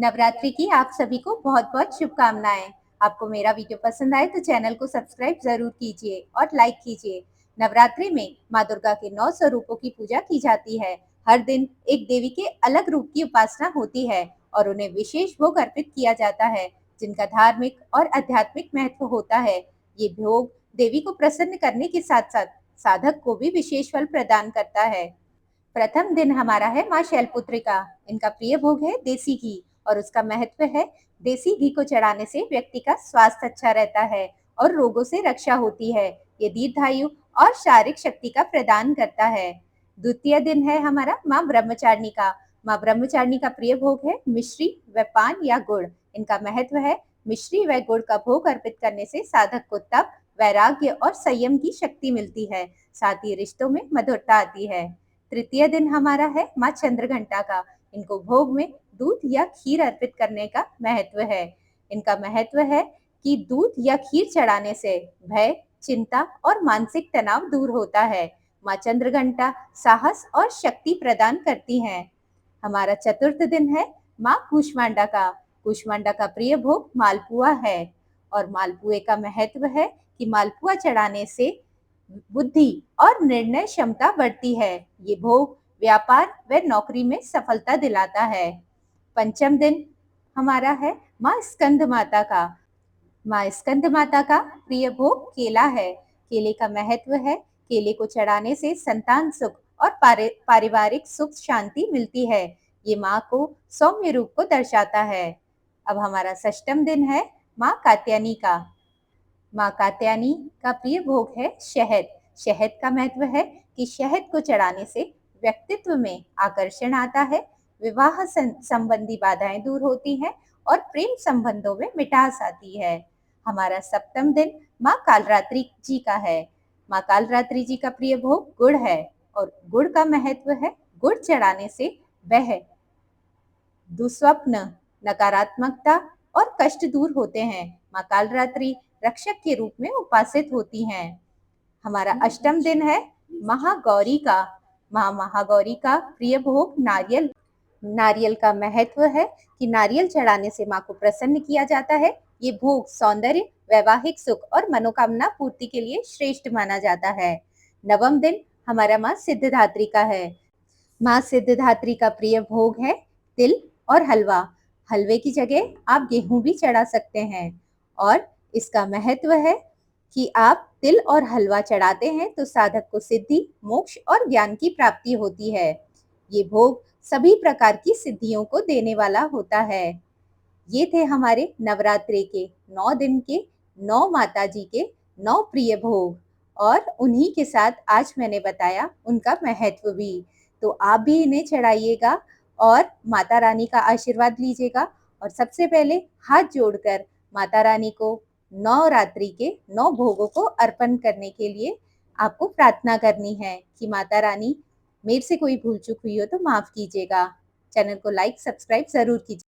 नवरात्रि की आप सभी को बहुत-बहुत शुभकामनाएँ। आपको मेरा वीडियो पसंद आए तो चैनल को सब्सक्राइब ज़रूर कीजिए और लाइक कीजिए। नवरात्रि में माँ दुर्गा के 9 स्वरूपों की पूजा की जाती है। हर दिन एक देवी के अलग रूप की उपासना होती है और उन्हें विशेष भोग अर्पित किया जाता है, जिनका धार्मिक और आध्यात्मिक महत्व होता है। ये भोग देवी को प्रसन्न करने के साथ-साथ साधक को भी विशेष फल प्रदान करता है। प्रथम दिन हमारा है माँ शैलपुत्री का। इनका प्रिय भोग है देसी घी और उसका महत्व है देसी घी को चढ़ाने से व्यक्ति का स्वास्थ्य अच्छा रहता है और रोगों से रक्षा होती है। ये दीर्घायु और शारीरिक शक्ति का प्रदान करता है। द्वितीय दिन है हमारा माँ ब्रह्मचारिणी का। माँ ब्रह्मचारिणी का प्रिय भोग है मिश्री व पान या गुड़। इनका महत्व है मिश्री व गुड़ का भोग अर्पित करने से साधक को तप, वैराग्य और संयम की शक्ति मिलती है। साथ ही रिश्तों में मधुरता आती है। तृतीय दिन हमारा है माँ चंद्रघंटा का। इनको भोग में दूध या खीर अर्पित करने का महत्व है। इनका महत्व है कि दूध या खीर चढ़ाने से भय, चिंता और मानसिक तनाव दूर होता है। माँ चंद्रघंटा साहस और शक्ति प्रदान करती हैं। हमारा चतुर्थ दिन है माँ कूष्मांडा का। कूष्मांडा का प्रिय भोग मालपुआ है और मालपुए का महत्व है कि मालपुआ चढ़ाने से बुद्धि और निर्णय क्षमता बढ़ती है। ये भोग व्यापार व नौकरी में सफलता दिलाता है। पंचम दिन हमारा है माँ स्कंद माता का। माँ स्कंद माता का प्रिय भोग केला है। केले का महत्व है केले को चढ़ाने से संतान सुख और पारिवारिक सुख शांति मिलती है। ये माँ को सौम्य रूप को दर्शाता है। अब हमारा षष्ठम दिन है माँ कात्यायनी का। माँ कात्यायनी का प्रिय भोग है शहद। शहद का महत्व है कि शहद को चढ़ाने से व्यक्तित्व में आकर्षण आता है, विवाह संबंधी बाधाएं दूर होती हैं और प्रेम संबंधों में मिठास आती है। हमारा सप्तम दिन माँ कालरात्रि जी का है। माँ कालरात्रि जी का प्रिय भोग गुड़ है और गुड़ का महत्व है गुड़ चढ़ाने से वह दुस्वप्न, नकारात्मकता और कष्ट दूर होते हैं। माँ कालरात्रि रक्षक के रूप में उपासित होती हैं। हमारा अष्टम दिन है महागौरी का। माँ महागौरी का प्रिय भोग नारियल। नारियल का महत्व है कि नारियल चढ़ाने से माँ को प्रसन्न किया जाता है। ये भोग सौंदर्य, वैवाहिक सुख और मनोकामना पूर्ति के लिए श्रेष्ठ माना जाता है। नवम दिन हमारा माँ सिद्धधात्री का है। माँ सिद्धधात्री का प्रिय भोग है तिल और हलवा। हलवे की जगह आप गेहूं भी चढ़ा सकते हैं और इसका महत्व है कि आप तिल और हलवा चढ़ाते हैं तो साधक को सिद्धि, मोक्ष और ज्ञान की प्राप्ति होती है। ये भोग सभी प्रकार की सिद्धियों को देने वाला होता है। ये थे हमारे नवरात्रि के 9 दिन के 9 माता जी के 9 प्रिय भोग और उन्हीं के साथ आज मैंने बताया उनका महत्व भी। तो आप भी इन्हें चढ़ाइएगा और माता रानी का आशीर्वाद लीजिएगा और सबसे पहले हाथ जोड़कर माता रानी को नवरात्रि के 9 भोगों को अर्पण करने के लिए आपको प्रार्थना करनी है कि माता रानी मेरे से कोई भूल चूक हुई हो तो माफ कीजिएगा। चैनल को लाइक सब्सक्राइब जरूर कीजिए।